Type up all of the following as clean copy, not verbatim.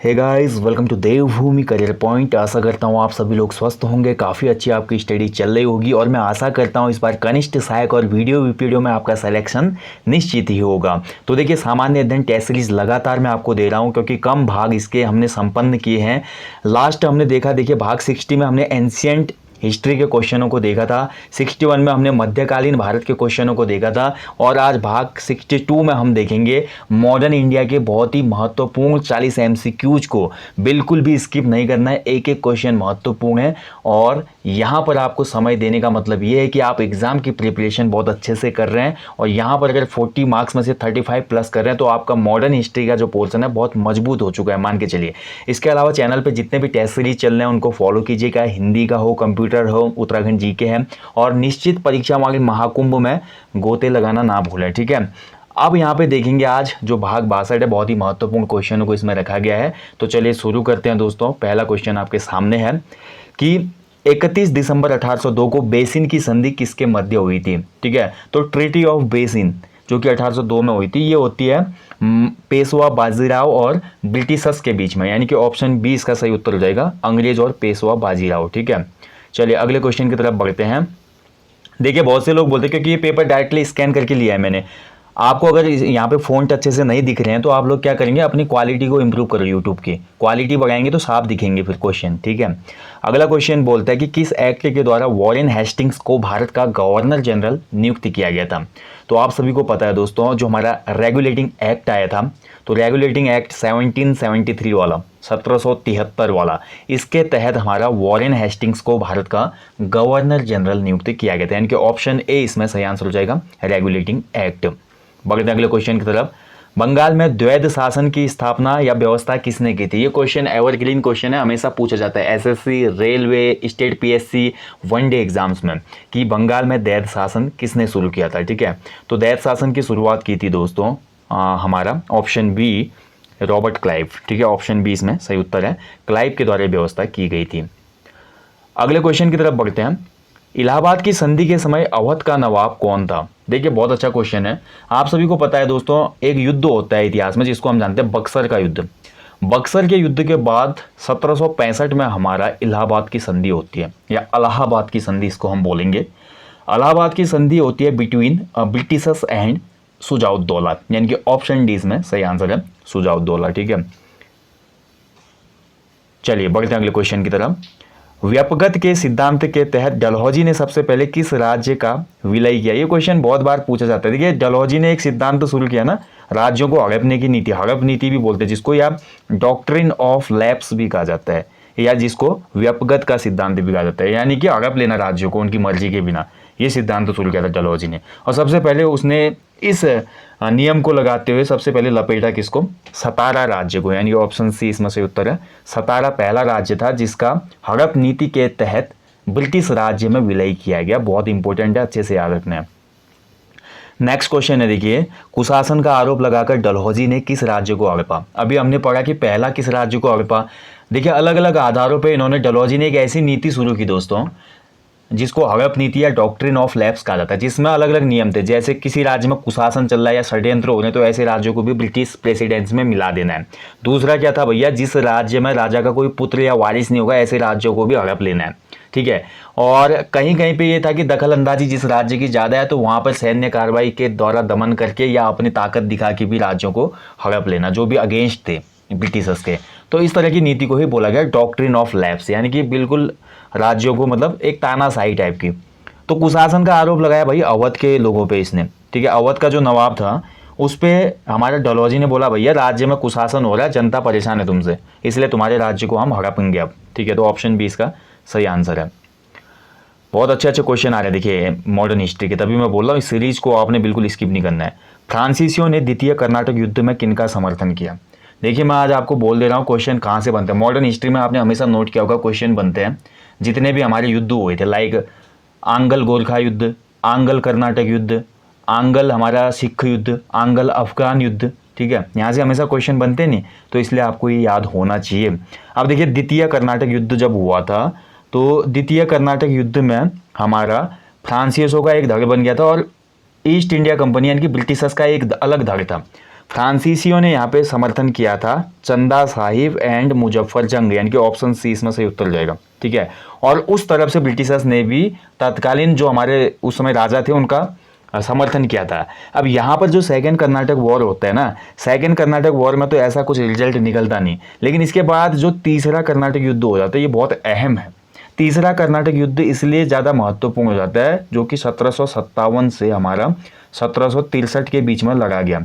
Hey guys, welcome to Devbhoomi career point. आशा करता हूँ आप सभी लोग स्वस्थ होंगे, काफ़ी अच्छी आपकी स्टडी चल रही होगी और मैं आशा करता हूँ इस बार कनिष्ठ सहायक और वीडियो में आपका सिलेक्शन निश्चित ही होगा। तो देखिए, सामान्य अध्ययन टेस्ट सीरीज लगातार मैं आपको दे रहा हूँ क्योंकि कम भाग इसके हमने संपन्न किए हैं। लास्ट हमने देखा, देखिए भाग 60 में हमने एंशियंट हिस्ट्री के क्वेश्चनों को देखा था, 61 में हमने मध्यकालीन भारत के क्वेश्चनों को देखा था और आज भाग 62 में हम देखेंगे मॉडर्न इंडिया के बहुत ही महत्वपूर्ण 40 एमसीक्यूज को। बिल्कुल भी स्किप नहीं करना है, एक एक क्वेश्चन महत्वपूर्ण है और यहाँ पर आपको समय देने का मतलब ये है कि आप एग्जाम की प्रिपरेशन बहुत अच्छे से कर रहे हैं और यहाँ पर अगर 40 मार्क्स में से 35 प्लस कर रहे हैं तो आपका मॉडर्न हिस्ट्री का जो पोर्शन है बहुत मजबूत हो चुका है, मान के चलिए। इसके अलावा चैनल पर जितने भी टेस्ट सीरीज चल रहे हैं उनको फॉलो कीजिएगा, हिंदी का हो, कंप्यूटर हो, उत्तराखंड जीके है और निश्चित परीक्षा वाले महाकुंभ में गोते लगाना ना भूलें, ठीक है। अब यहाँ पे देखेंगे आज जो भाग 62 है, बहुत ही महत्वपूर्ण क्वेश्चनों को इसमें रखा गया है। तो चलिए शुरू करते हैं दोस्तों। पहला क्वेश्चन आपके सामने है कि 31 दिसंबर 1802 को बेसिन की संधि किसके मध्य हुई थी, ठीक है। तो ट्रीटी ऑफ बेसिन जो कि 1802 में हुई थी, ये होती है पेशवा बाजीराव और ब्रिटिशर्स के बीच में, यानी कि ऑप्शन बी इसका सही उत्तर हो जाएगा, अंग्रेज और पेशवा बाजीराव, ठीक है। चलिए अगले क्वेश्चन की तरफ बढ़ते हैं। देखिए, बहुत से लोग बोलते हैं क्योंकि ये पेपर डायरेक्टली स्कैन करके लिया है मैंने, आपको अगर यहाँ पे फ़ॉन्ट अच्छे से नहीं दिख रहे हैं तो आप लोग क्या करेंगे, अपनी क्वालिटी को इंप्रूव करो, यूट्यूब की क्वालिटी बढ़ाएंगे तो साफ दिखेंगे फिर क्वेश्चन, ठीक है। अगला क्वेश्चन बोलता है कि किस एक्ट के द्वारा वॉरेन हेस्टिंग्स को भारत का गवर्नर जनरल नियुक्त किया गया था। तो आप सभी को पता है दोस्तों, जो हमारा रेगुलेटिंग एक्ट आया था, तो रेगुलेटिंग एक्ट 1773 वाला, 1773 वाला, इसके तहत हमारा वॉरेन हेस्टिंग्स को भारत का गवर्नर जनरल नियुक्त किया गया था, यानी कि ऑप्शन ए इसमें सही आंसर हो जाएगा, रेगुलेटिंग एक्ट। बढ़ते हैं अगले क्वेश्चन की तरफ। बंगाल में द्वैध शासन की स्थापना या व्यवस्था किसने की थी। ये क्वेश्चन एवरग्रीन क्वेश्चन है, हमेशा पूछा जाता है SSC, railway, state PSC, one day exams में कि बंगाल में द्वैध शासन किसने शुरू किया था, ठीक है। तो द्वैध शासन की शुरुआत की थी दोस्तों हमारा ऑप्शन बी, रॉबर्ट क्लाइव, ठीक है। ऑप्शन बी इसमें सही उत्तर है, क्लाइव के द्वारा व्यवस्था की गई थी। अगले क्वेश्चन की तरफ बढ़ते हैं। इलाहाबाद की संधि के समय अवध का नवाब कौन था। देखिए, बहुत अच्छा क्वेश्चन है। आप सभी को पता है दोस्तों, एक युद्ध होता है इतिहास में जिसको हम जानते हैं बक्सर का युद्ध। बक्सर के युद्ध के बाद 1765 में हमारा इलाहाबाद की संधि होती है, या इलाहाबाद की संधि इसको हम बोलेंगे। इलाहाबाद की संधि होती है बिटवीन ब्रिटिशर्स एंड सुजाउद्दौला, यानी कि ऑप्शन डी इसमें सही आंसर है, सुजाउद्दौला, ठीक है। चलिए बढ़ते हैं अगले क्वेश्चन की तरफ। व्यापकता के सिद्धांत के तहत डलहौजी ने सबसे पहले किस राज्य का विलय किया। ये क्वेश्चन बहुत बार पूछा जाता है। देखिए, डलहौजी ने एक सिद्धांत शुरू किया ना, राज्यों को हड़पने की नीति, हड़प नीति भी बोलते हैं जिसको, या डॉक्ट्रिन ऑफ लैप्स भी कहा जाता है, या जिसको व्यापकता का सिद्धांत भी कहा जाता है, यानी कि हड़प लेना राज्यों को उनकी मर्जी के बिना। ये सिद्धांत शुरू किया था डलहौजी ने और सबसे पहले उसने इस नियम को लगाते हुए सबसे पहले लपेटा किसको, सतारा राज्य को, यानी ऑप्शन सी इसमें से उत्तर है। सतारा पहला राज्य था जिसका हड़प नीति के तहत ब्रिटिश राज्य में विलय किया गया। बहुत इंपॉर्टेंट है, अच्छे से याद रखना है। नेक्स्ट क्वेश्चन है, देखिए, कुशासन का आरोप लगाकर डलहौजी ने किस राज्य को हड़पा। अभी हमने पढ़ा कि पहला किस राज्य को हड़पा। देखिए, अलग अलग आधारों पर इन्होंने, डलहौजी ने एक ऐसी नीति शुरू की दोस्तों जिसको हड़प नीति या डॉक्ट्रिन ऑफ लैप्स कहा जाता है, जिसमें अलग अलग नियम थे। जैसे किसी राज्य में कुशासन चल रहा है या षड्यंत्र हो रहे हैं तो ऐसे राज्यों को भी ब्रिटिश प्रेसिडेंसी में मिला देना है। दूसरा क्या था भैया, जिस राज्य में राजा का कोई पुत्र या वारिस नहीं होगा ऐसे राज्यों को भी हड़प लेना है, ठीक है। और कहीं कहीं पे ये था कि दखल अंदाजी जिस राज्य की ज़्यादा है तो वहाँ पर सैन्य कार्रवाई के द्वारा दमन करके या अपनी ताकत दिखा के भी राज्यों को हड़प लेना, जो भी अगेंस्ट थे ब्रिटिशर्स के। तो इस तरह की नीति को ही बोला गया डॉक्ट्रिन ऑफ लैप्स, यानी कि बिल्कुल राज्यों को, मतलब एक तानाशाही टाइप की। तो कुशासन का आरोप लगाया भाई अवध के लोगों पे इसने, ठीक है। अवध का जो नवाब था उस पर हमारे डलहौजी ने बोला भैया राज्य में कुशासन हो रहा है, जनता परेशान है तुमसे, इसलिए तुम्हारे राज्य को हम हड़पेंगे अब, ठीक है। तो ऑप्शन बी इसका सही आंसर है। बहुत अच्छे अच्छे क्वेश्चन आ रहे हैं देखिए मॉडर्न हिस्ट्री के, तभी मैं बोल रहा हूँ इस सीरीज को आपने बिल्कुल स्किप नहीं करना है। फ्रांसीसियों ने द्वितीय कर्नाटक युद्ध में किनका समर्थन किया। देखिए, मैं आज आपको बोल दे रहा हूँ क्वेश्चन कहाँ से बनते हैं। मॉडर्न हिस्ट्री में आपने हमेशा नोट किया होगा क्वेश्चन बनते हैं जितने भी हमारे युद्ध हुए थे, लाइक आंगल गोरखा युद्ध, आंगल कर्नाटक युद्ध, आंगल हमारा सिख युद्ध, आंगल अफगान युद्ध, ठीक है। यहाँ से हमेशा क्वेश्चन बनते नहीं, तो इसलिए आपको ये याद होना चाहिए। अब देखिए, द्वितीय कर्नाटक युद्ध जब हुआ था तो द्वितीय कर्नाटक युद्ध में हमारा फ्रांसीसियों का एक धड़ बन गया था और ईस्ट इंडिया कंपनी यानी कि ब्रिटिशर्स का एक अलग धड़ था। फ्रांसीसियों ने यहाँ पे समर्थन किया था चंदा साहिब एंड मुजफ्फर जंग, यानी कि ऑप्शन सी इसमें सही उत्तर जाएगा। ठीक है, और उस तरफ से ब्रिटिशर्स ने भी तत्कालीन जो हमारे उस समय राजा थे उनका समर्थन किया था। अब यहाँ पर जो सेकेंड कर्नाटक वॉर होता है ना, सेकेंड कर्नाटक वॉर में तो ऐसा कुछ रिजल्ट निकलता नहीं, लेकिन इसके बाद जो तीसरा कर्नाटक युद्ध हो जाता है ये बहुत अहम है। तीसरा कर्नाटक युद्ध इसलिए ज़्यादा महत्वपूर्ण हो जाता है जो कि 1757 से हमारा 1763 के बीच में लड़ा गया।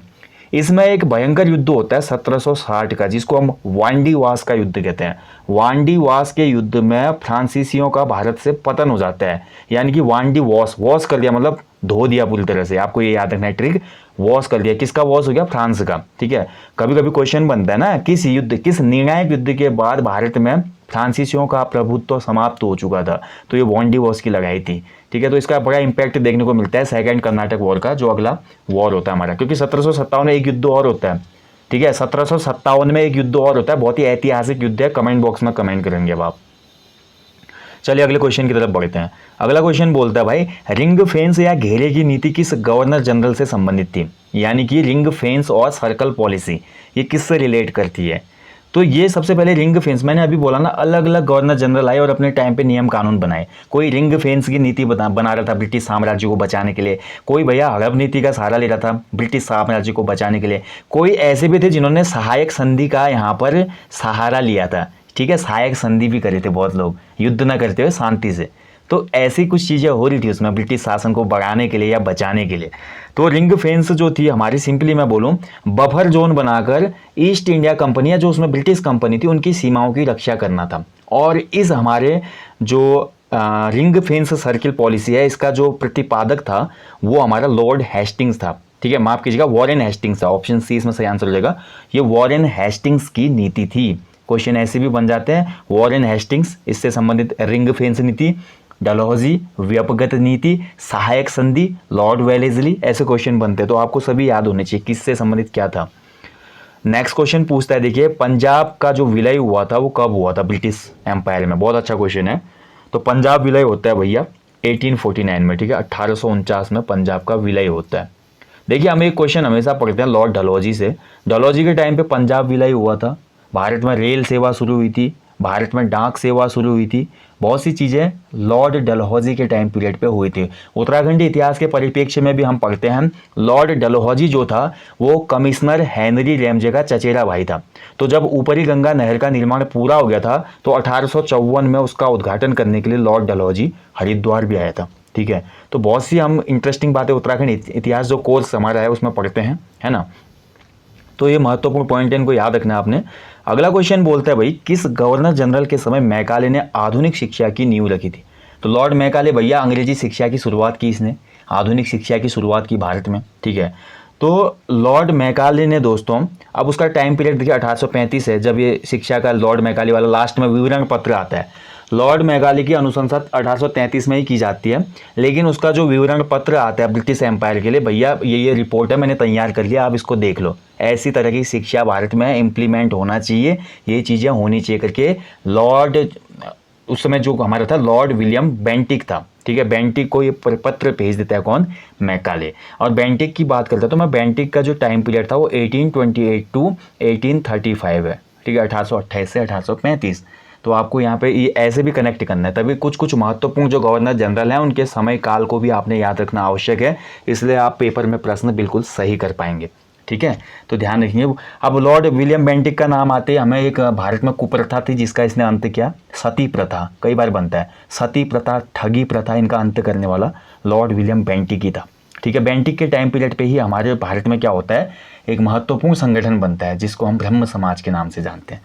इसमें एक भयंकर युद्ध होता है 1760 का, जिसको हम वांडीवास का युद्ध कहते हैं। वांडीवास के युद्ध में फ्रांसीसियों का भारत से पतन हो जाता है, यानी कि वांडी वॉस कर दिया, मतलब धो दिया पूरी तरह से। आपको ये याद रखना है ट्रिक, वॉस कर दिया। किसका वॉस हो गया? फ्रांस का। ठीक है, कभी कभी क्वेश्चन बनता है ना, किस युद्ध, किस निर्णायक युद्ध के बाद भारत में फ्रांसीसियों का प्रभुत्व समाप्त हो चुका था? तो ये वांडी वॉस की लड़ाई थी। ठीक है, तो इसका बड़ा इंपैक्ट देखने को मिलता है सेकंड कर्नाटक वॉर का, जो अगला वॉर होता है हमारा, क्योंकि 1757 में एक युद्ध और होता है। ठीक है, 1757 में एक युद्ध और होता है, बहुत ही ऐतिहासिक युद्ध है। कमेंट बॉक्स में कमेंट करेंगे अब आप। चलिए अगले क्वेश्चन की तरफ बढ़ते हैं। अगला क्वेश्चन बोलता है भाई, रिंग फेंस या घेरे की नीति किस गवर्नर जनरल से संबंधित थी? यानी कि रिंग फेंस और सर्कल पॉलिसी ये किससे रिलेट करती है? तो ये सबसे पहले रिंग फेंस, मैंने अभी बोला ना, अलग अलग गवर्नर जनरल आए और अपने टाइम पे नियम कानून बनाए। कोई रिंग फेंस की नीति बना रहा था ब्रिटिश साम्राज्य को बचाने के लिए, कोई भैया हड़प नीति का सहारा ले रहा था ब्रिटिश साम्राज्य को बचाने के लिए, कोई ऐसे भी थे जिन्होंने सहायक संधि का यहाँ पर सहारा लिया था। ठीक है, सहायक संधि भी करे थे बहुत लोग, युद्ध न करते हुए शांति से। तो ऐसी कुछ चीज़ें हो रही थी उसमें ब्रिटिश शासन को बढ़ाने के लिए या बचाने के लिए। तो रिंग फेंस जो थी हमारी, सिंपली मैं बोलूं, बफर जोन बनाकर ईस्ट इंडिया कंपनी या जो उसमें ब्रिटिश कंपनी थी उनकी सीमाओं की रक्षा करना था। और इस हमारे जो रिंग फेंस सर्किल पॉलिसी है, इसका जो प्रतिपादक था वो हमारा लॉर्ड हेस्टिंग्स था। ठीक है, माफ कीजिएगा, वॉरेन हेस्टिंग्स था। ऑप्शन सी इसमें सही आंसर हो जाएगा। ये वॉरेन हेस्टिंग्स की नीति थी। क्वेश्चन ऐसे भी बन जाते हैं, वॉरेन हेस्टिंग्स, इससे संबंधित रिंग फेंस नीति, डलहौजी व्यापगत नीति, सहायक संधि, लॉर्ड वेलेस्ली, ऐसे क्वेश्चन बनते हैं। तो आपको सभी याद होने चाहिए किससे संबंधित क्या था। नेक्स्ट क्वेश्चन पूछता है, देखिए, पंजाब का जो विलय हुआ था वो कब हुआ था ब्रिटिश एम्पायर में? बहुत अच्छा क्वेश्चन है। तो पंजाब विलय होता है भैया 1849 में। ठीक है, 1849 में पंजाब का विलय होता है। देखिए, हम एक क्वेश्चन हमेशा पढ़ते हैं लॉर्ड डलहौजी से। डलहौजी के टाइम पे पंजाब विलय हुआ था, भारत में रेल सेवा शुरू हुई थी, भारत में डाक सेवा शुरू हुई थी, बहुत सी चीज़ें लॉर्ड डलहौजी के टाइम पीरियड पे हुई थी। उत्तराखंडी इतिहास के परिप्रेक्ष्य में भी हम पढ़ते हैं, लॉर्ड डलहौजी जो था वो कमिश्नर हेनरी रैमजे का चचेरा भाई था। तो जब ऊपरी गंगा नहर का निर्माण पूरा हो गया था तो 1854 में उसका उद्घाटन करने के लिए लॉर्ड डलहौजी हरिद्वार भी आया था। ठीक है, तो बहुत सी हम इंटरेस्टिंग बातें उत्तराखंड इतिहास जो कोर्स हमारा है उसमें पढ़ते हैं, है ना। तो ये महत्वपूर्ण पॉइंट है, इनको याद रखना है आपने। अगला क्वेश्चन बोलता है भाई, किस गवर्नर जनरल के समय मैकाले ने आधुनिक शिक्षा की नींव रखी थी? तो लॉर्ड मैकाले भैया, अंग्रेजी शिक्षा की शुरुआत की इसने, आधुनिक शिक्षा की शुरुआत की भारत में। ठीक है, तो लॉर्ड मैकाले ने दोस्तों, अब उसका टाइम पीरियड देखिए 1835 है जब ये शिक्षा का लॉर्ड मैकाले वाला लास्ट में विवरण पत्र आता है। लॉर्ड मैकाले की अनुशंसा 1833 में ही की जाती है, लेकिन उसका जो विवरण पत्र आता है ब्रिटिश एम्पायर के लिए, भैया ये रिपोर्ट है, मैंने तैयार कर लिया, आप इसको देख लो, ऐसी तरह की शिक्षा भारत में इम्प्लीमेंट होना चाहिए, ये चीज़ें होनी चाहिए करके लॉर्ड, उस समय जो हमारा था लॉर्ड विलियम बेंटिक था। ठीक है, बेंटिक को ये पत्र भेज देता है कौन? मैकाले। और बेंटिक की बात करता है तो मैं बेंटिक का जो टाइम पीरियड था वो 1828 टू 1835 है। ठीक है, 1828 से 1835। तो आपको यहाँ पे ये ऐसे भी कनेक्ट करना है, तभी कुछ कुछ महत्वपूर्ण जो गवर्नर जनरल हैं उनके समय काल को भी आपने याद रखना आवश्यक है, इसलिए आप पेपर में प्रश्न बिल्कुल सही कर पाएंगे। ठीक है, तो ध्यान रखिए। अब लॉर्ड विलियम बेंटिक का नाम आते ही हमें एक भारत में कुप्रथा थी जिसका इसने अंत किया, सती प्रथा, कई बार बनता है सती प्रथा, ठगी प्रथा, इनका अंत करने वाला लॉर्ड विलियम बेंटिक ही था। ठीक है, बेंटिक के टाइम पीरियड पे ही हमारे भारत में क्या होता है, एक महत्वपूर्ण संगठन बनता है जिसको हम ब्रह्म समाज के नाम से जानते हैं।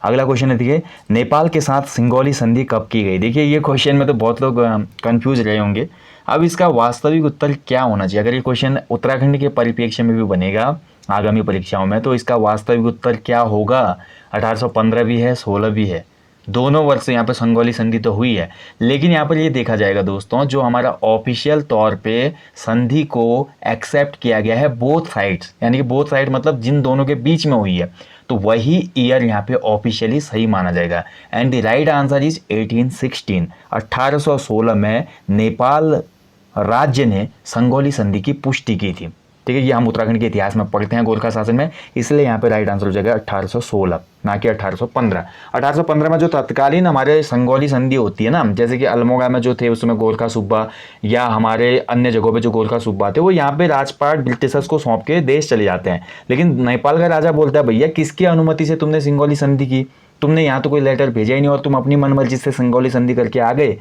अगला क्वेश्चन है, देखिए, नेपाल के साथ सिंगोली संधि कब की गई? देखिए, ये क्वेश्चन में तो बहुत लोग कंफ्यूज रहे होंगे। अब इसका वास्तविक उत्तर क्या होना चाहिए? अगर ये क्वेश्चन उत्तराखंड के परिप्रेक्ष्य में भी बनेगा आगामी परीक्षाओं में, तो इसका वास्तविक उत्तर क्या होगा? 1815 भी है, 16 भी है, दोनों वर्ष यहाँ पे संगोली संधि तो हुई है। लेकिन यहाँ पर ये देखा जाएगा दोस्तों, जो हमारा ऑफिशियल तौर पे संधि को एक्सेप्ट किया गया है बोथ साइड्स, यानी कि बोथ साइड मतलब जिन दोनों के बीच में हुई है, तो वही ईयर यहाँ पे ऑफिशियली सही माना जाएगा। And the right answer is 1816। 1816 में नेपाल राज्य ने संगोली संधि की पुष्टि की थी। ठीक है, ये हम उत्तराखंड के इतिहास में पढ़ते हैं गोरखा शासन में, इसलिए यहाँ पे राइट आंसर हो जाएगा 1816 ना कि 1815। 1815 में जो तत्कालीन हमारे संगौली संधि होती है ना, जैसे कि अल्मोड़ा में जो थे उसमें गोरखा सूबा या हमारे अन्य जगहों पे जो गोरखा सूबा थे वो यहाँ पे राजपाट ब्रिटिशर्स को सौंप के देश चले जाते हैं। लेकिन नेपाल का राजा बोलता है भैया किसकी अनुमति से तुमने संगौली संधि की, तुमने यहाँ तो कोई लेटर भेजा ही नहीं और तुम अपनी मनमर्जी से संगौली संधि करके आ गए,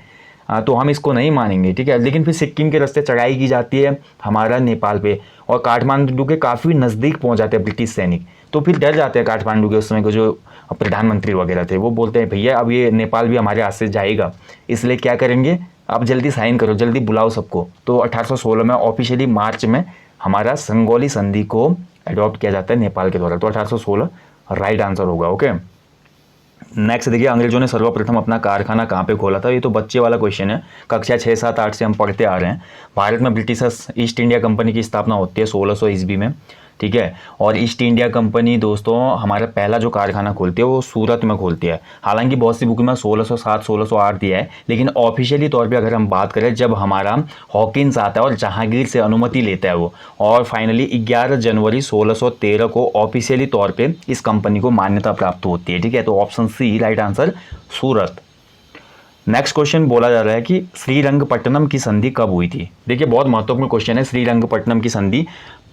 तो हम इसको नहीं मानेंगे। ठीक है, लेकिन फिर सिक्किम के रास्ते चढ़ाई की जाती है हमारा नेपाल पे और काठमांडू के काफ़ी नज़दीक पहुंच जाते हैं ब्रिटिश सैनिक, तो फिर डर जाते हैं काठमांडू के उस समय के जो प्रधानमंत्री वगैरह थे, वो बोलते हैं भैया अब ये नेपाल भी हमारे हाथ से जाएगा, इसलिए क्या करेंगे आप जल्दी साइन करो, जल्दी बुलाओ सबको। तो 1816 में ऑफिशियली मार्च में हमारा संगौली संधि को अडॉप्ट किया जाता है नेपाल के द्वारा, तो 1816 राइट आंसर होगा। ओके, नेक्स्ट देखिए, अंग्रेजों ने सर्वप्रथम अपना कारखाना कहाँ पे खोला था, ये तो बच्चे वाला क्वेश्चन है, कक्षा 6, 7, 8 से हम पढ़ते आ रहे हैं। भारत में ब्रिटिशर्स ईस्ट इंडिया कंपनी की स्थापना होती है 1600 ईस्वी में। ठीक है, और ईस्ट इंडिया कंपनी दोस्तों हमारा पहला जो कारखाना खोलती है वो सूरत में खोलती है। हालांकि बहुत सी बुक में 1607, 1608 दिया है, लेकिन ऑफिशियली तौर पे अगर हम बात करें जब हमारा हॉकिंस आता है और जहांगीर से अनुमति लेता है वो, और फाइनली 11 जनवरी 1613 को ऑफिशियली तौर पे इस कंपनी को मान्यता प्राप्त होती है। ठीक है, तो ऑप्शन सी राइट आंसर सूरत। नेक्स्ट क्वेश्चन बोला जा रहा है कि श्रीरंगपट्टनम की संधि कब हुई थी। देखिए बहुत महत्वपूर्ण क्वेश्चन है श्रीरंगपट्टनम की संधि।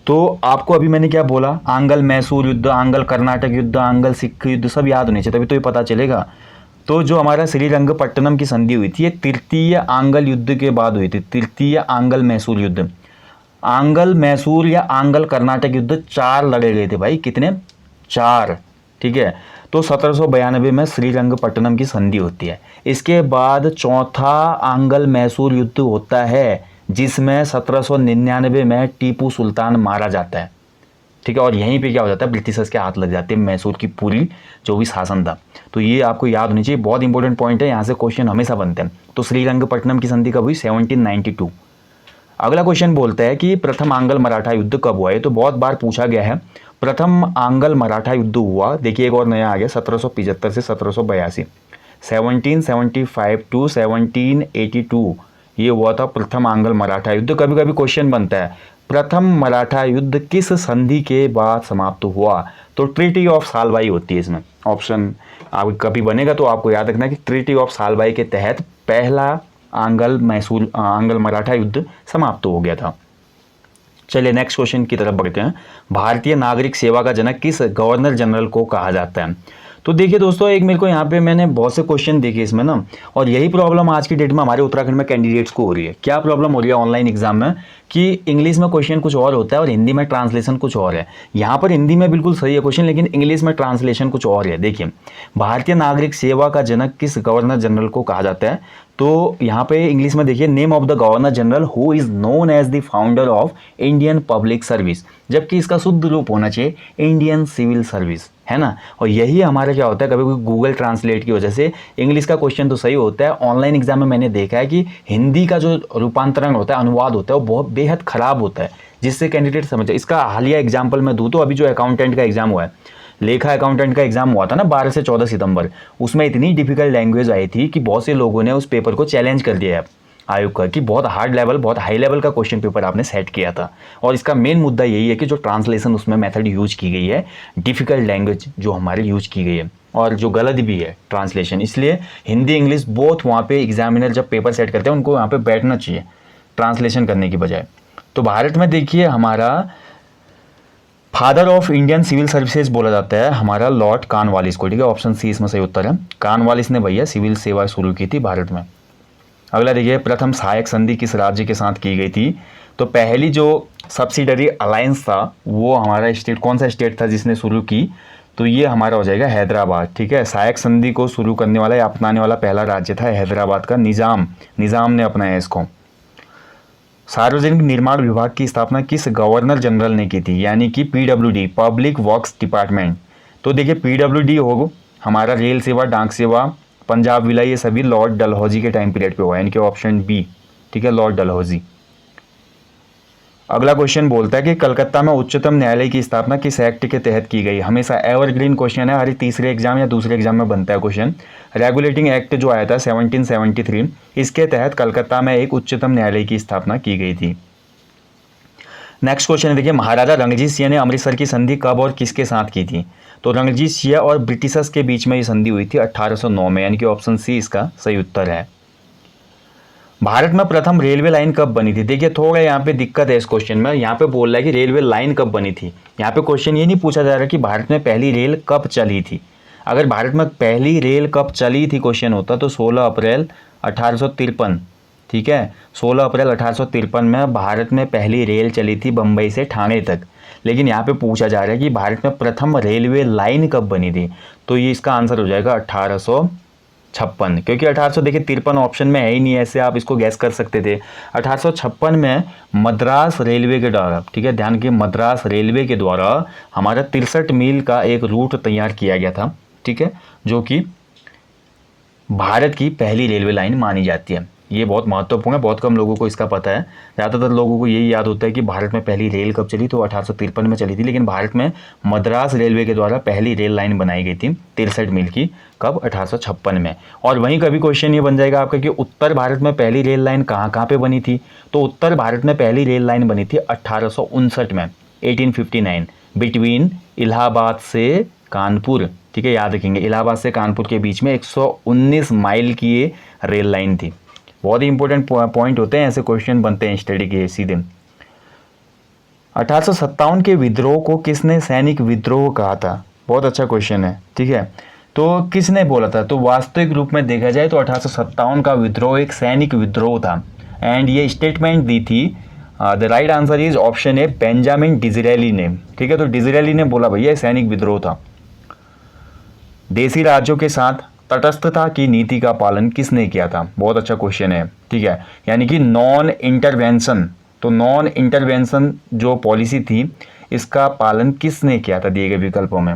तो आपको अभी मैंने क्या बोला, आंगल मैसूर युद्ध, आंगल कर्नाटक युद्ध, आंगल सिख युद्ध सब याद होने चाहिए, तभी तो ये पता चलेगा। तो जो हमारा श्रीरंगपट्टनम की संधि हुई थी ये तृतीय आंगल युद्ध के बाद हुई थी, तृतीय आंगल मैसूर युद्ध। आंगल मैसूर या आंगल कर्नाटक युद्ध 4 लड़े गए थे भाई, कितने, 4। ठीक है, तो 1792 में श्रीरंगपट्टनम की संधि होती है। इसके बाद चौथा आंगल मैसूर युद्ध होता है जिसमें 1799 में टीपू सुल्तान मारा जाता है। ठीक है, और यहीं पे क्या हो जाता है, ब्रिटिशर्स के हाथ लग जाते हैं मैसूर की पूरी जो भी शासन था। तो ये आपको याद होनी चाहिए, बहुत इंपॉर्टेंट पॉइंट है, यहाँ से क्वेश्चन हमेशा बनते हैं। तो श्रीरंगपट्टनम की संधि कब हुई, 1792। अगला क्वेश्चन बोलता है कि प्रथम आंगल मराठा युद्ध कब हुआ है, तो बहुत बार पूछा गया है। प्रथम आंगल मराठा युद्ध हुआ, देखिए एक और नया आ गया, 1775 से 1782, 1775 टू 1782 ये हुआ था प्रथम आंगल मराठा युद्ध। कभी कभी क्वेश्चन बनता है प्रथम मराठा युद्ध किस संधि के बाद समाप्त हुआ, तो ट्रीटी ऑफ सालबाई होती है इसमें। ऑप्शन आप कभी बनेगा तो आपको याद रखना कि ट्रीटी ऑफ सालबाई के तहत पहला आंगल मराठा युद्ध समाप्त हो गया था। चलिए नेक्स्ट क्वेश्चन की तरफ बढ़ते हैं। भारतीय नागरिक सेवा का जनक किस गवर्नर जनरल को कहा जाता है। तो देखिए दोस्तों, एक मेरे को यहाँ पे मैंने बहुत से क्वेश्चन देखे इसमें ना, और यही प्रॉब्लम आज की डेट में हमारे उत्तराखंड में कैंडिडेट्स को हो रही है। क्या प्रॉब्लम हो रही है ऑनलाइन एग्जाम में कि इंग्लिश में क्वेश्चन कुछ और होता है और हिंदी में ट्रांसलेशन कुछ और है। यहाँ पर हिंदी में बिल्कुल सही है क्वेश्चन, लेकिन इंग्लिश में ट्रांसलेशन कुछ और है। देखिए, भारतीय नागरिक सेवा का जनक किस गवर्नर जनरल को कहा जाता है, तो यहाँ पे इंग्लिश में देखिए name of the governor general who is known as the founder of Indian public service, जबकि इसका शुद्ध रूप होना चाहिए इंडियन सिविल सर्विस, है ना। और यही हमारा क्या होता है, कभी कभी गूगल ट्रांसलेट की वजह से इंग्लिश का क्वेश्चन तो सही होता है, ऑनलाइन एग्जाम में मैंने देखा है कि हिंदी का जो रूपांतरण होता है, अनुवाद होता है, वो बहुत बेहद खराब होता है, जिससे कैंडिडेट समझे। इसका हालिया एग्जाम्पल मैं दूँ तो अभी जो अकाउंटेंट का एग्जाम हुआ है, लेखा अकाउंटेंट का एग्जाम हुआ था ना 12 से 14 सितंबर, उसमें इतनी डिफिकल्ट लैंग्वेज आई थी कि बहुत से लोगों ने उस पेपर को चैलेंज कर दिया है आयोग का कि बहुत हार्ड लेवल, बहुत हाई लेवल का क्वेश्चन पेपर आपने सेट किया था। और इसका मेन मुद्दा यही है कि जो ट्रांसलेशन उसमें मेथड यूज की गई है, डिफिकल्ट लैंग्वेज जो हमारे यूज की गई है, और जो गलत भी है ट्रांसलेशन। इसलिए हिंदी इंग्लिश बोथ वहाँ पे एग्जामिनर जब पेपर सेट करते हैं उनको वहाँ पे बैठना चाहिए ट्रांसलेशन करने की बजाय। तो भारत में देखिए हमारा father of Indian civil services बोला जाता है हमारा लॉर्ड कॉर्नवालिस को। ठीक है, ऑप्शन सी इसमें सही उत्तर है। कॉर्नवालिस ने भैया सिविल सेवा शुरू की थी भारत में। अगला देखिए, प्रथम सहायक संधि किस राज्य के साथ की गई थी, तो पहली जो सब्सिडरी अलायंस था वो हमारा स्टेट, कौन सा स्टेट था जिसने शुरू की, तो ये हमारा हो जाएगा हैदराबाद। ठीक है, सहायक संधि को शुरू करने वाला या अपनाने वाला पहला राज्य था हैदराबाद का, निज़ाम ने अपनाया इसको। सार्वजनिक निर्माण विभाग की स्थापना किस गवर्नर जनरल ने की थी, यानी कि पीडब्ल्यूडी, पब्लिक वर्क्स डिपार्टमेंट। तो देखिए पीडब्ल्यूडी हो हमारा रेल सेवा, डाक सेवा, पंजाब विलय, ये सभी लॉर्ड डलहौजी के टाइम पीरियड पे हुआ, यानी कि ऑप्शन बी। ठीक है, लॉर्ड डलहौजी। अगला क्वेश्चन बोलता है कि कलकत्ता में उच्चतम न्यायालय की स्थापना किस एक्ट के तहत की गई। हमेशा एवरग्रीन क्वेश्चन है, हर तीसरे एग्जाम या दूसरे एग्जाम में बनता है क्वेश्चन। रेगुलेटिंग एक्ट जो आया था 1773, इसके तहत कलकत्ता में एक उच्चतम न्यायालय की स्थापना की गई थी। नेक्स्ट क्वेश्चन है, देखिए महाराजा रणजीत सिंह ने अमृतसर की संधि कब और किसके साथ की थी? तो रणजीत सिंह और ब्रिटिशर्स के बीच में ये संधि हुई थी 1809 में, यानी कि ऑप्शन सी इसका सही उत्तर है। भारत में प्रथम रेलवे लाइन कब बनी थी? देखिए थोड़ा यहाँ पे दिक्कत है इस क्वेश्चन में, यहाँ पे बोल रहा है कि रेलवे लाइन कब बनी थी। यहाँ पे क्वेश्चन ये नहीं पूछा जा रहा कि भारत में पहली रेल कब चली थी। अगर भारत में पहली रेल कब चली थी क्वेश्चन होता तो 16 अप्रैल 1853, ठीक है, 16 अप्रैल 1853 में भारत में पहली रेल चली थी बम्बई से ठाणे तक। लेकिन यहाँ पे पूछा जा रहा है कि भारत में प्रथम रेलवे लाइन कब बनी थी, तो ये इसका आंसर हो जाएगा 1856, क्योंकि 1800 देखिए 53 ऑप्शन में है ही नहीं, ऐसे आप इसको गैस कर सकते थे। 1856 में मद्रास रेलवे के द्वारा, ठीक है ध्यान के, मद्रास रेलवे के द्वारा हमारा 63 मील का एक रूट तैयार किया गया था, ठीक है, जो कि भारत की पहली रेलवे लाइन मानी जाती है। ये बहुत महत्वपूर्ण है, बहुत कम लोगों को इसका पता है। ज़्यादातर लोगों को यही याद होता है कि भारत में पहली रेल कब चली, तो 1853 में चली थी, लेकिन भारत में मद्रास रेलवे के द्वारा पहली रेल लाइन बनाई गई थी 63 मील की, कब? 1856 में। और वहीं कभी क्वेश्चन ये बन जाएगा आपका कि उत्तर भारत में पहली रेल लाइन कहाँ कहाँ पे बनी थी, तो उत्तर भारत में पहली रेल लाइन बनी थी 1859 में, 1859, बिटवीन इलाहाबाद से कानपुर, ठीक है, याद रखेंगे इलाहाबाद से कानपुर के बीच में 119 माइल की ये रेल लाइन थी। बहुत ही इंपॉर्टेंट पॉइंट होते हैं, ऐसे क्वेश्चन बनते हैं स्टडी के सीधे। 1857 के विद्रोह को किसने सैनिक विद्रोह कहा था? बहुत अच्छा क्वेश्चन है, ठीक है, तो किसने बोला था? तो वास्तविक रूप में देखा जाए तो 1857 का विद्रोह एक सैनिक विद्रोह था, एंड ये स्टेटमेंट दी थी, the right answer is option A, Benjamin Disraeli ने, ठीक है, तो डिज़राएली ने बोला भैया सैनिक विद्रोह था। देशी राज्यों के साथ तटस्थता की नीति का पालन किसने किया था? बहुत अच्छा क्वेश्चन है, ठीक है, यानी कि नॉन इंटरवेंशन, तो नॉन इंटरवेंशन जो पॉलिसी थी इसका पालन किसने किया था दिए गए विकल्पों में?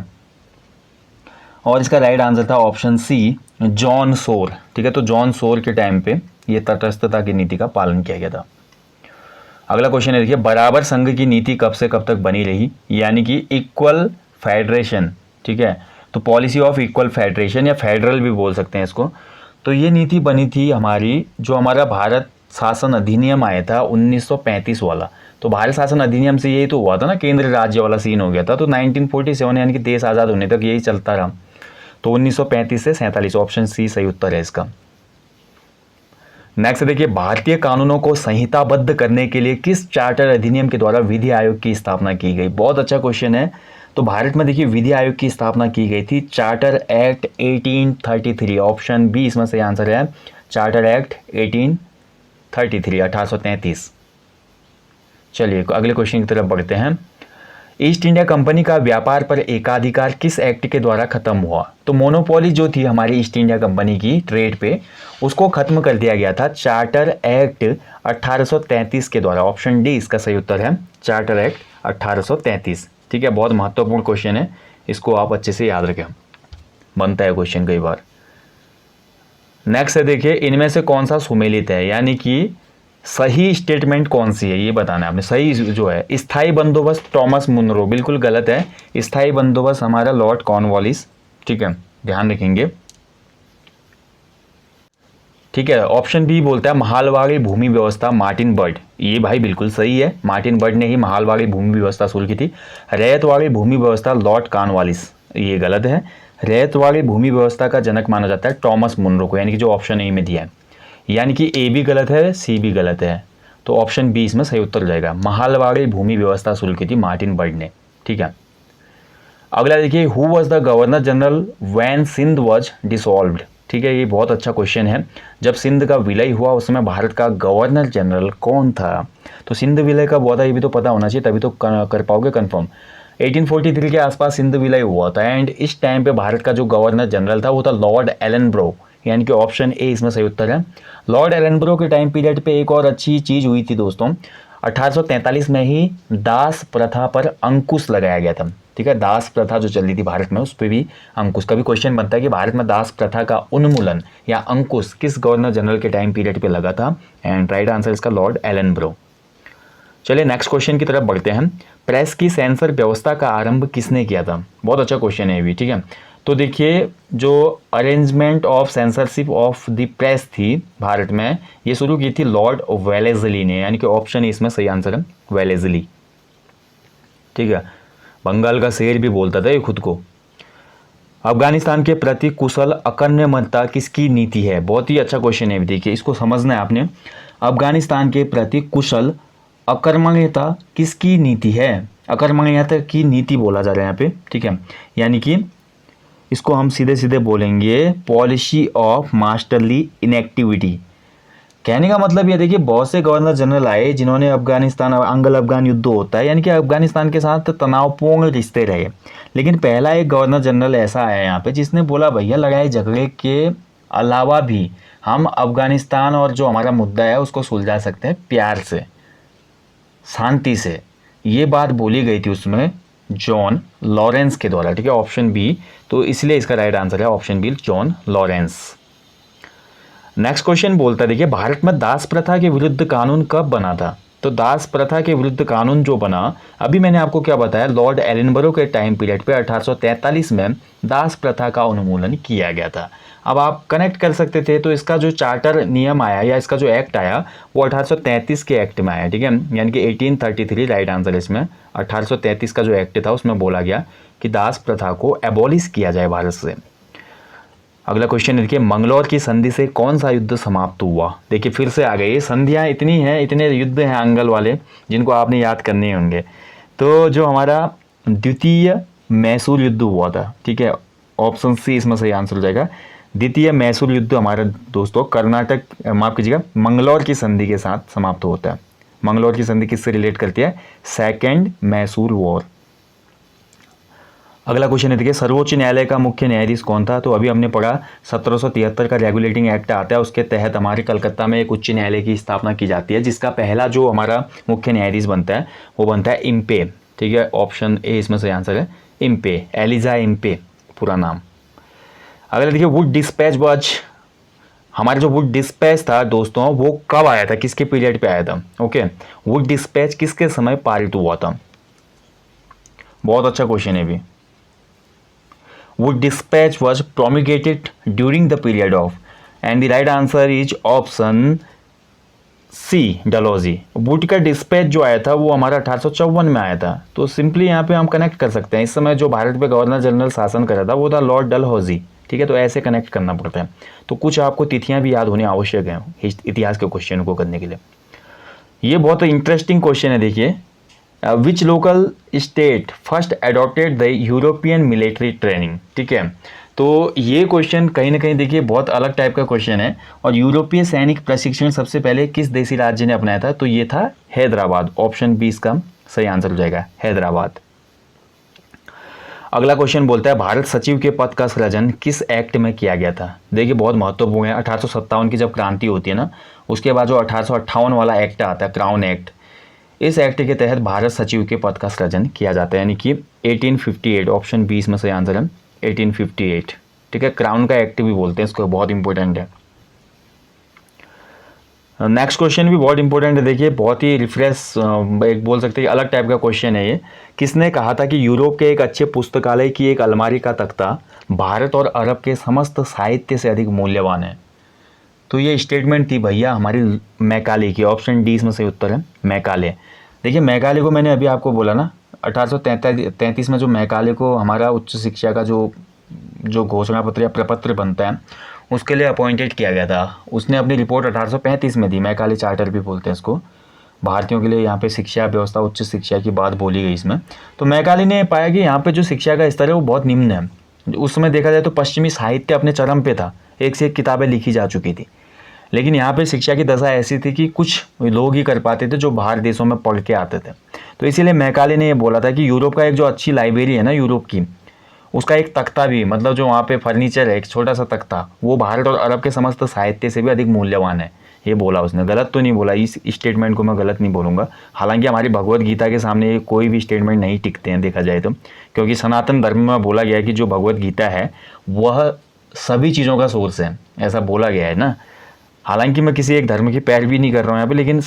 और इसका राइट आंसर था ऑप्शन सी, जॉन सोर, ठीक है, तो जॉन सोर के टाइम पे ये तटस्थता की नीति का पालन किया गया था। अगला क्वेश्चन है, देखिए बराबर संघ की नीति कब से कब तक बनी रही, यानी कि इक्वल फेडरेशन, ठीक है, तो पॉलिसी ऑफ इक्वल फेडरेशन या फेडरल भी बोल सकते हैं इसको। तो ये नीति बनी थी हमारी, जो हमारा भारत शासन अधिनियम आया था 1935 वाला, तो भारत शासन अधिनियम से यही तो हुआ था ना, केंद्र राज्य वाला सीन हो गया था, तो 1947 यानी कि देश आज़ाद होने तक यही चलता रहा, तो 1935 से 47, ऑप्शन सी सही उत्तर है इसका। नेक्स्ट देखिए, भारतीय कानूनों को संहिताबद्ध करने के लिए किस चार्टर अधिनियम के द्वारा विधि आयोग की स्थापना की गई? बहुत अच्छा क्वेश्चन है। तो भारत में देखिए विधि आयोग की स्थापना की गई थी चार्टर एक्ट 1833, ऑप्शन बी इसमें सही आंसर है, चार्टर एक्ट 1833, 1833। चलिए अगले क्वेश्चन की तरफ बढ़ते हैं। ईस्ट इंडिया कंपनी का व्यापार पर एकाधिकार किस एक्ट के द्वारा खत्म हुआ? तो मोनोपोली जो थी हमारी ईस्ट इंडिया कंपनी की ट्रेड पे, उसको खत्म कर दिया गया था चार्टर एक्ट 1833 के द्वारा, ऑप्शन डी इसका सही उत्तर है, चार्टर एक्ट 1833, ठीक है, बहुत महत्वपूर्ण क्वेश्चन है, इसको आप अच्छे से याद रखें, बनता है क्वेश्चन कई बार। नेक्स्ट है देखिए, इनमें से कौन सा सुमेलित है, यानी कि सही स्टेटमेंट कौन सी है ये बताना है आपने। सही जो है, स्थायी बंदोबस्त टॉमस मुनरो, बिल्कुल गलत है, स्थायी बंदोबस्त हमारा लॉर्ड कॉर्नवालिस, ठीक है, ध्यान रखेंगे, ठीक है। ऑप्शन बी बोलता है महालवाड़ी भूमि व्यवस्था मार्टिन बर्ड, ये भाई बिल्कुल सही है, मार्टिन बर्ड ने ही महालवाड़ी भूमि व्यवस्था शुरू की थी। रैयतवाड़ी भूमि व्यवस्था लॉर्ड कॉर्नवालिस, ये गलत है, रैयतवाड़ी भूमि व्यवस्था का जनक माना जाता है टॉमस मुनरो को, यानी कि जो ऑप्शन ए में दिया है, यानी कि ए भी गलत है, सी भी गलत है, तो ऑप्शन बी इसमें सही उत्तर हो जाएगा, महालवाड़ी भूमि व्यवस्था शुरू की थी मार्टिन बर्ड ने, ठीक है। अगला देखिए, who was the governor general when Sindh was dissolved, ठीक है, ये बहुत अच्छा क्वेश्चन है। जब सिंध का विलय हुआ उस समय भारत का गवर्नर जनरल कौन था? तो सिंध विलय कब हुआ था ये भी तो पता होना चाहिए, तभी तो कर पाओगे कंफर्म। 1843 के आसपास सिंध विलय हुआ था, एंड इस टाइम पे भारत का जो गवर्नर जनरल था वो था लॉर्ड एलनब्रो, यानी कि ऑप्शन ए इसमें सही उत्तर है। लॉर्ड एलनब्रो के टाइम पीरियड पे एक और अच्छी चीज़ हुई थी दोस्तों, 1843 में ही दास प्रथा पर अंकुश लगाया गया था, ठीक है, दास प्रथा जो चल रही थी भारत में उस पर भी अंकुश। कभी क्वेश्चन बनता है कि भारत में दास प्रथा का उन्मूलन या अंकुश किस गवर्नर जनरल के टाइम पीरियड पे लगा था, एंड राइट आंसर इसका लॉर्ड एलनब्रो। चलिए नेक्स्ट क्वेश्चन की तरफ बढ़ते हैं। प्रेस की सेंसर व्यवस्था का आरंभ किसने किया था? बहुत अच्छा क्वेश्चन है ये भी, ठीक है। तो देखिए, जो arrangement of censorship of the press थी भारत में, ये शुरू की थी लॉर्ड वेलेस्ली ने, यानी कि ऑप्शन इसमें सही आंसर है वेलेस्ली, ठीक है, बंगाल का शेर भी बोलता था ये खुद को। अफगानिस्तान के प्रति कुशल अकर्मण्यता किसकी नीति है? बहुत ही अच्छा क्वेश्चन है, देखिए इसको समझना है आपने। अफगानिस्तान के प्रति कुशल अकर्मण्यता किसकी नीति है? अकर्मण्यता की नीति बोला जा रहा है यहाँ पे, ठीक है, यानी कि इसको हम सीधे सीधे बोलेंगे पॉलिसी ऑफ मास्टरली इनएक्टिविटी। कहने का मतलब ये देखिए, बहुत से गवर्नर जनरल आए जिन्होंने अफगानिस्तान, अंगल अफगान युद्ध होता है यानी कि अफगानिस्तान के साथ तनावपूर्ण रिश्ते रहे, लेकिन पहला एक गवर्नर जनरल ऐसा आया यहाँ पे जिसने बोला भैया लड़ाई झगड़े के अलावा भी हम अफगानिस्तान और जो हमारा मुद्दा है उसको सुलझा सकते हैं प्यार से, शांति से। ये बात बोली गई थी उसमें जॉन लॉरेंस के द्वारा, ठीक है, ऑप्शन बी, तो इसलिए इसका राइट आंसर है option B, John Lawrence. Next question बोलता है, देखिए भारत में दास प्रथा के विरुद्ध कानून कब बना था? तो दास प्रथा के विरुद्ध कानून जो बना, अभी मैंने आपको क्या बताया, लॉर्ड एलिनबरो के टाइम पीरियड पे 1843 में दास प्रथा का उन्मूलन किया गया था। अब आप कनेक्ट कर सकते थे, तो इसका जो चार्टर नियम आया या इसका जो एक्ट आया वो 1833 के एक्ट में आया, ठीक है, यानी कि 1833 राइट आंसर है इसमें। 1833 का जो एक्ट था उसमें बोला गया कि दास प्रथा को एबॉलिश किया जाए भारत से। अगला क्वेश्चन देखिए, मंगलौर की संधि से कौन सा युद्ध समाप्त हुआ? देखिए फिर से आ गए, ये संधियाँ इतनी हैं, इतने युद्ध हैं अंगल वाले जिनको आपने याद करने होंगे। तो जो हमारा द्वितीय मैसूर युद्ध हुआ था, ठीक है, ऑप्शन सी इसमें सही आंसर हो जाएगा। द्वितीय मैसूर युद्ध हमारा दोस्तों कर्नाटक, माफ कीजिएगा, मंगलौर की संधि के साथ समाप्त होता है। मंगलौर की संधि किससे रिलेट करती है? Second Mysore war. अगला क्वेश्चन है, देखिए सर्वोच्च न्यायालय का मुख्य न्यायाधीश कौन था? तो अभी हमने पढ़ा 1773 का रेगुलेटिंग एक्ट आता है, उसके तहत हमारे कलकत्ता में एक उच्च न्यायालय की स्थापना की जाती है, जिसका पहला जो हमारा मुख्य न्यायाधीश बनता है वो बनता है इम्पे, ठीक है, ऑप्शन ए इसमें सही आंसर है, इम्पे, एलिजा इम्पे पूरा नाम। अगला देखिए, वुड डिस्पैच वाज, हमारा जो वुड डिस्पैच था दोस्तों वो कब आया था, किसके पीरियड पे आया था? ओके, वुड डिस्पैच किसके समय पारित हुआ था? बहुत अच्छा क्वेश्चन है भी। Wood dispatch was promulgated during the period of, and the right answer is option C, Dalhousie. Would का डिस्पैच जो आया था वो हमारा 1854 में आया था। तो सिंपली यहाँ पे हम कनेक्ट कर सकते हैं, इस समय जो भारत पे गवर्नर जनरल शासन कर रहा था वो था लॉर्ड डलहौजी, ठीक है, तो ऐसे कनेक्ट करना पड़ता है। तो कुछ आपको तिथियाँ भी याद होनी आवश्यक हैं इतिहास के क्वेश्चन को करने के लिए। ये बहुत इंटरेस्टिंग क्वेश्चन है, देखिए, which local state first adopted the European military training, ठीक है, तो ये क्वेश्चन कहीं ना कहीं देखिए बहुत अलग टाइप का क्वेश्चन है। और यूरोपीय सैनिक प्रशिक्षण सबसे पहले किस देशी राज्य ने अपनाया था? तो ये था हैदराबाद, ऑप्शन बी इसका सही आंसर हो जाएगा, हैदराबाद। अगला क्वेश्चन बोलता है, भारत सचिव के पद का सृजन किस एक्ट में किया गया था? देखिए बहुत महत्वपूर्ण है, 1857 की जब क्रांति होती है ना, उसके बाद जो 1858 वाला एक्ट आता है, क्राउन एक्ट, इस एक्ट के तहत भारत सचिव के पद का सृजन किया जाता है, यानी कि 1858, ऑप्शन बी इसमें सही आंसर है, 1858, ठीक है, क्राउन का एक्ट भी बोलते हैं इसको, बहुत इंपॉर्टेंट है। नेक्स्ट क्वेश्चन भी बहुत इंपॉर्टेंट है, देखिए बहुत ही रिफ्रेश, एक बोल सकते हैं अलग टाइप का क्वेश्चन है ये। किसने कहा था कि यूरोप के एक अच्छे पुस्तकालय की एक अलमारी का तख्ता भारत और अरब के समस्त साहित्य से अधिक मूल्यवान है? तो ये स्टेटमेंट थी भैया हमारी मैकाले की, ऑप्शन डी इसमें सही उत्तर है, मैकाले। देखिए मैकाले को मैंने अभी आपको बोला ना, 1833 में जो मैकाले को हमारा उच्च शिक्षा का जो घोषणा पत्र या प्रपत्र बनता है उसके लिए अपॉइंटेड किया गया था। उसने अपनी रिपोर्ट 1835 में दी, मैकाले चार्टर भी बोलते हैं इसको, भारतीयों के लिए यहाँ पे शिक्षा व्यवस्था, उच्च शिक्षा की बात बोली गई इसमें। तो मैकाले ने पाया कि यहाँ पे जो शिक्षा का स्तर है वो बहुत निम्न है। उस समय देखा जाए तो पश्चिमी साहित्य अपने चरम पे था, एक से एक किताबें लिखी जा चुकी थी, लेकिन यहाँ पे शिक्षा की दशा ऐसी थी कि कुछ लोग ही कर पाते थे जो बाहर देशों में पढ़ के आते थे। तो इसीलिए मैकाले ने ये बोला था कि यूरोप का एक जो अच्छी लाइब्रेरी है ना यूरोप की, उसका एक तख्ता भी, मतलब जो वहाँ पे फर्नीचर है एक छोटा सा तख्ता, वो भारत और अरब के समस्त साहित्य से भी अधिक मूल्यवान है, ये बोला उसने। गलत तो नहीं बोला, इस स्टेटमेंट को मैं गलत नहीं बोलूँगा। हालांकि हमारी भगवत गीता के सामने कोई भी स्टेटमेंट नहीं टिकते हैं देखा जाए तो, क्योंकि सनातन धर्म में बोला गया है कि जो भगवत गीता है वह सभी चीज़ों का सोर्स है, ऐसा बोला गया है ना। हालांकि मैं किसी एक धर्म की पैरवी नहीं कर रहा हूँ यहाँ पे, लेकिन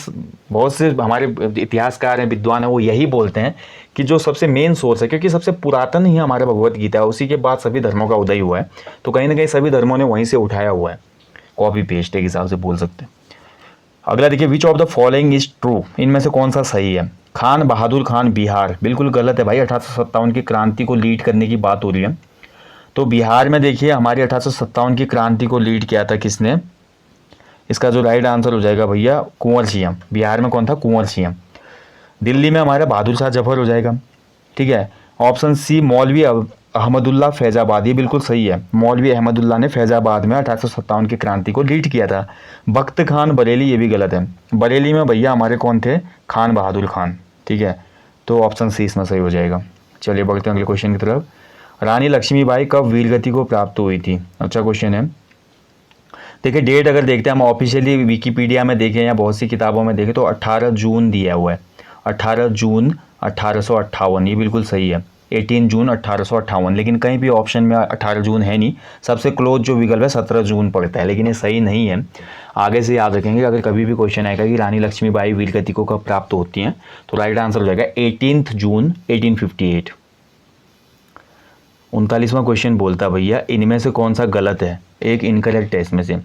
बहुत से हमारे इतिहासकार हैं, विद्वान हैं, वो यही बोलते हैं कि जो सबसे मेन सोर्स है, क्योंकि सबसे पुरातन ही हमारा भगवत गीता है, उसी के बाद सभी धर्मों का उदय हुआ है, तो कहीं ना कहीं सभी धर्मों ने वहीं से उठाया हुआ है, कॉपी पेस्ट एक हिसाब से बोल सकते हैं। अगला देखिए, which of the following is true, इनमें से कौन सा सही है। खान बहादुर खान बिहार, बिल्कुल गलत है भाई। 1857 की क्रांति को लीड करने की बात हो रही है, तो बिहार में देखिए हमारी 1857 की क्रांति को लीड किया था किसने। इसका जो राइट आंसर हो जाएगा भैया कुंवर सिंह। बिहार में कौन था, कुंवर सिंह। दिल्ली में हमारा बहादुर शाह जफर हो जाएगा, ठीक है। ऑप्शन सी मौलवी अहमदुल्ला फैजाबाद, ये बिल्कुल सही है। मौलवी अहमदुल्ला ने फैजाबाद में 1857 की क्रांति को लीड किया था। बख्त खान बरेली, ये भी गलत है। बरेली में भैया हमारे कौन थे, खान बहादुर खान, ठीक है। तो ऑप्शन सी इसमें सही हो जाएगा। चलिए बढ़ते हैं अगले क्वेश्चन की तरफ। रानी लक्ष्मीबाई कब वीरगति को प्राप्त हुई थी, अच्छा क्वेश्चन है। देखिए डेट अगर देखते हैं हम ऑफिशियली विकीपीडिया में देखें या बहुत सी किताबों में देखें तो 18 जून दिया हुआ है। 18 जून 1858, ये बिल्कुल सही है। 18 जून 1858, लेकिन कहीं भी ऑप्शन में 18 जून है नहीं। सबसे क्लोज जो विकल्प है 17 जून पड़ता है, लेकिन ये सही नहीं है। आगे से याद रखेंगे, अगर कभी भी क्वेश्चन आएगा कि रानी लक्ष्मीबाई वीरगति को कब प्राप्त होती हैं, तो राइट आंसर हो जाएगा 18 जून 1858। 39वां क्वेश्चन बोलता भैया इनमें से कौन सा गलत है, एक इनकरेक्ट है इसमें से।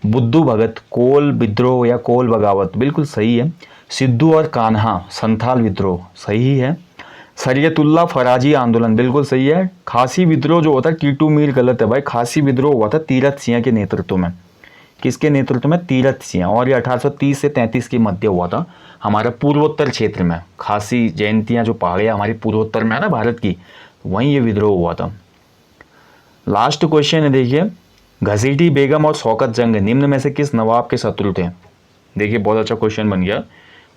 बुद्धू भगत कोल विद्रोह या कोल बगावत, बिल्कुल सही है। सिद्धू और कान्हा संथाल विद्रोह, सही है। शरीयतुल्लाह फराजी आंदोलन, बिल्कुल सही है। खासी विद्रोह जो होता है टीटू मीर, गलत है भाई। खासी विद्रोह हुआ था तीरथ सिंह के नेतृत्व में। किसके नेतृत्व में, तीरथ सिंह। और ये 1830 से 33 के मध्य हुआ था हमारा पूर्वोत्तर क्षेत्र में। खासी जयंतियाँ जो पहाड़ियाँ हमारी पूर्वोत्तर में है ना भारत की, वहीं ये विद्रोह हुआ था। लास्ट क्वेश्चन है देखिए, घसीटी बेगम और शौकत जंग निम्न में से किस नवाब के शत्रु थे। देखिए बहुत अच्छा क्वेश्चन बन गया,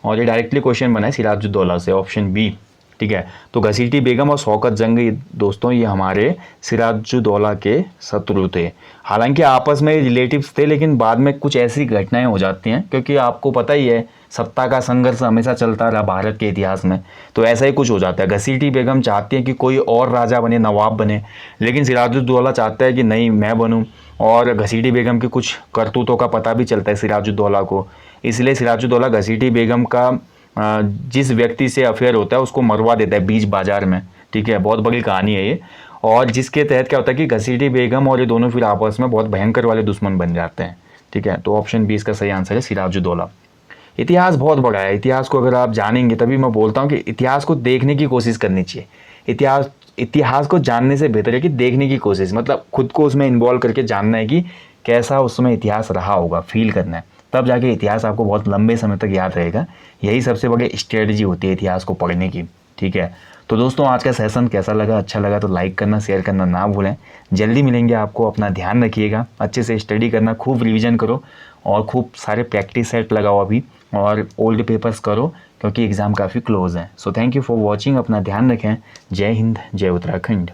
और ये डायरेक्टली क्वेश्चन बना है सिराजुद्दौला से, ऑप्शन बी, ठीक है। तो घसीटी बेगम और शौकत जंग दोस्तों ये हमारे सिराजुद्दौला के शत्रु थे। हालांकि आपस में रिलेटिव्स थे, लेकिन बाद में कुछ ऐसी घटनाएं हो जाती हैं, क्योंकि आपको पता ही है सत्ता का संघर्ष हमेशा चलता रहा भारत के इतिहास में, तो ऐसा ही कुछ हो जाता है। घसीटी बेगम चाहती हैं कि कोई और राजा बने, नवाब बने, लेकिन सिराजुद्दौला चाहता है कि नहीं मैं बनूं। और घसीटी बेगम की कुछ करतूतों का पता भी चलता है सिराजुद्दौला को, इसलिए सिराजुद्दौला घसीटी बेगम का जिस व्यक्ति से अफेयर होता है उसको मरवा देता है बीच बाजार में, ठीक है। बहुत बड़ी कहानी है ये, और जिसके तहत क्या होता है कि घसीटी बेगम और ये दोनों फिर आपस में बहुत भयंकर वाले दुश्मन बन जाते हैं, ठीक है। तो ऑप्शन बी इसका सही आंसर है, सिराजुद्दौला। इतिहास बहुत बड़ा है, इतिहास को अगर आप जानेंगे, तभी मैं बोलता हूँ कि इतिहास को देखने की कोशिश करनी चाहिए। इतिहास को जानने से बेहतर है कि देखने की कोशिश, मतलब खुद को उसमें इन्वॉल्व करके जानना है कि कैसा उसमें इतिहास रहा होगा, फील करना है, तब जाके इतिहास आपको बहुत लंबे समय तक याद रहेगा। यही सबसे बड़ी स्ट्रेटजी होती है इतिहास को पढ़ने की, ठीक है। तो दोस्तों आज का सेशन कैसा लगा, अच्छा लगा तो लाइक करना, शेयर करना ना भूलें। जल्दी मिलेंगे आपको, अपना ध्यान रखिएगा, अच्छे से स्टडी करना, खूब रिवीजन करो और खूब सारे प्रैक्टिस सेट लगाओ अभी, और ओल्ड पेपर्स करो क्योंकि एग्ज़ाम काफ़ी क्लोज हैं। So thank you for watching, अपना ध्यान रखें। जय हिंद, जय उत्तराखंड।